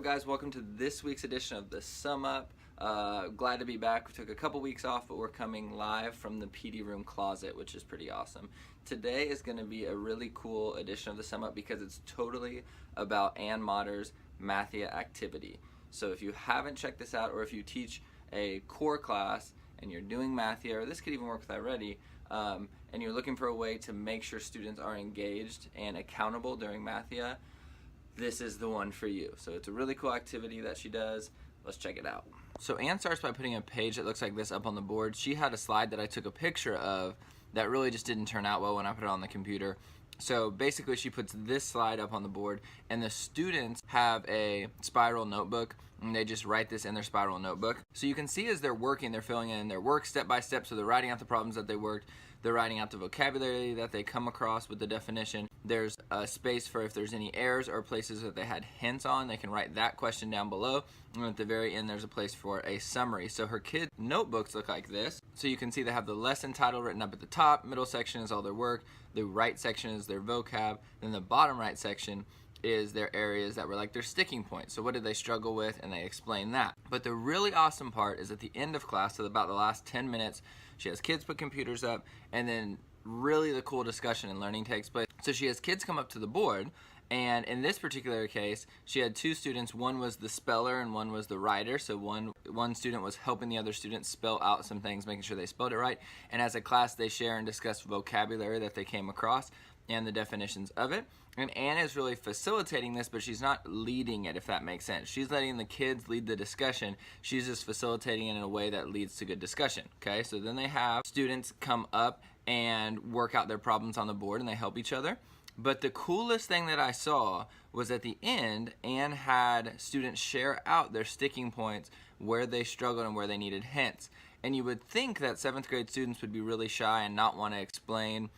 guys, welcome to this week's edition of the Sum Up. Glad to be back. We took a couple weeks off, but we're coming live from the PD room closet, which is pretty awesome. Today is going to be a really cool edition of the Sum Up because it's totally about Ann Motter's Mathia activity. So if you haven't checked this out, or if you teach a core class and you're doing Mathia, or this could even work with iReady, and you're looking for a way to make sure students are engaged and accountable during Mathia, this is the one for you. So it's a really cool activity that she does. Let's check it out. So Ann starts by putting a page that looks like this up on the board. She had a slide that I took a picture of that really just didn't turn out well when I put it on the computer. So basically she puts this slide up on the board, and the students have a spiral notebook, and they just write this in their spiral notebook. So you can see as they're working, they're filling in their work step by step. So they're writing out the problems that they worked, they're writing out the vocabulary that they come across with the definition. There's a space for if there's any errors or places that they had hints on, they can write that question down below. And at the very end, there's a place for a summary. So her kids' notebooks look like this. So you can see they have the lesson title written up at the top, middle section is all their work, the right section is their vocab, then the bottom right section is their areas that were like their sticking points. So what did they struggle with, and they explain that. But the really awesome part is at the end of class, so about the last 10 minutes, she has kids put computers up, and then really the cool discussion and learning takes place. So she has kids come up to the board, and in this particular case, she had two students. One was the speller and one was the writer. So one student was helping the other student spell out some things, making sure they spelled it right. And as a class, they share and discuss vocabulary that they came across and the definitions of it. And Ann is really facilitating this, but she's not leading it, if that makes sense. She's letting the kids lead the discussion. She's just facilitating it in a way that leads to good discussion, okay? So then they have students come up and work out their problems on the board, and they help each other. But the coolest thing that I saw was at the end, Ann had students share out their sticking points, where they struggled and where they needed hints. And you would think that 7th grade students would be really shy and not want to explain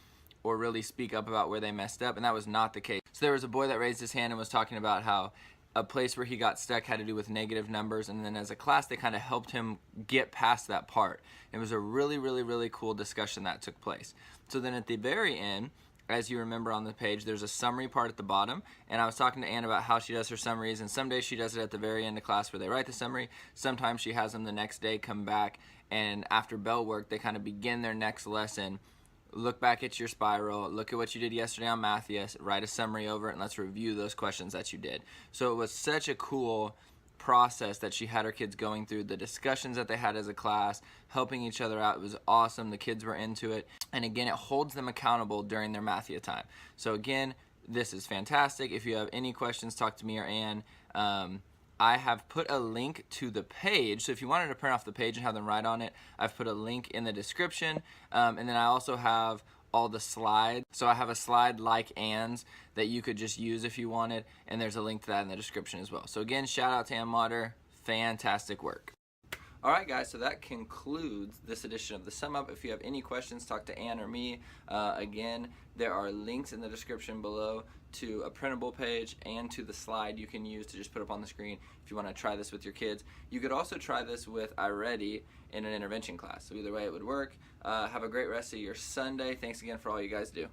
or really speak up about where they messed up, and that was not the case. So there was a boy that raised his hand and was talking about how a place where he got stuck had to do with negative numbers, and then as a class they kind of helped him get past that part. It was a really cool discussion that took place. So then at the very end, as you remember on the page, there's a summary part at the bottom, and I was talking to Ann about how she does her summaries, and some days she does it at the very end of class where they write the summary. Sometimes she has them the next day come back, and after bell work they kind of begin their next lesson. Look back at your spiral, look at what you did yesterday on Mathia, write a summary over it, and let's review those questions that you did. So it was such a cool process that she had her kids going through, the discussions that they had as a class, helping each other out. It was awesome. The kids were into it. And again, it holds them accountable during their Mathia time. So again, this is fantastic. If you have any questions, talk to me or Ann. I have put a link to the page, so if you wanted to print off the page and have them write on it, I've put a link in the description, and then I also have all the slides. So I have a slide like Ann's that you could just use if you wanted, and there's a link to that in the description as well. So again, shout out to Ann Motter, fantastic work. Alright guys, so that concludes this edition of the Sum Up. If you have any questions, talk to Ann or me. Again, there are links in the description below to a printable page and to the slide you can use to just put up on the screen if you want to try this with your kids. You could also try this with iReady in an intervention class. So either way it would work. Have a great rest of your Sunday. Thanks again for all you guys do.